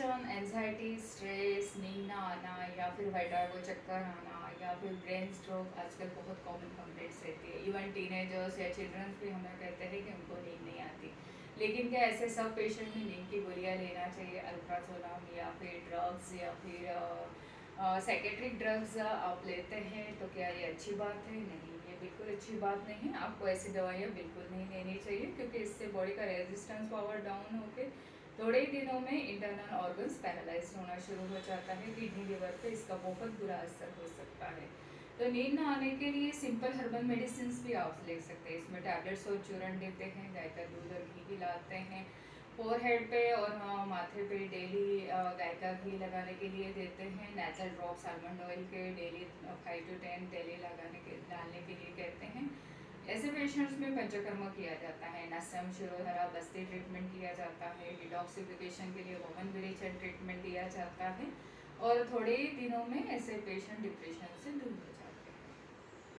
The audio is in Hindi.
डिप्रेशन, एंजाइटी, स्ट्रेस, नींद ना आना या फिर वर्टिगो, चक्कर आना या फिर ब्रेन स्ट्रोक आजकल बहुत कॉमन कंप्लेंट्स रहती है। इवन टीनेजर्स या चिल्ड्रंस भी हमें कहते हैं कि उनको नींद नहीं आती। लेकिन क्या ऐसे सब पेशेंट में नींद की गोलियां लेना चाहिए, अल्ट्रासोलम या फिर ड्रग्स या फिर साइकेट्रिक ड्रग्स आप लेते हैं तो क्या ये अच्छी बात है? नहीं, ये बिल्कुल अच्छी बात नहीं है। आपको ऐसी दवाइयाँ बिल्कुल नहीं लेनी चाहिए, क्योंकि इससे बॉडी का रेजिस्टेंस पावर डाउन होकर थोड़े ही दिनों में इंटरनल ऑर्गन्स पैरालाइज होना शुरू हो जाता है। किडनी, लिवर पे इसका बहुत बुरा असर हो सकता है। तो नींद न आने के लिए सिंपल हर्बल मेडिसिन भी आप ले सकते हैं। इसमें टैबलेट्स और चूर्ण देते हैं, गाय का दूध और घी पिलाते हैं। फोरहेड पे और माथे पे डेली गाय का घी लगाने के लिए देते हैं। नेचुरल ड्रॉप्स आलमंड ऑयल के डेली 5 to 10 डेली डालने के लिए कहते हैं। ऐसे पेशेंट्स में पंचकर्म किया जाता है, नसम, शिरोधरा, बस्ती ट्रीटमेंट किया जाता है। डिटॉक्सिफिकेशन के लिए वोमन विरेचन ट्रीटमेंट दिया जाता है। और थोड़े ही दिनों में ऐसे पेशेंट डिप्रेशन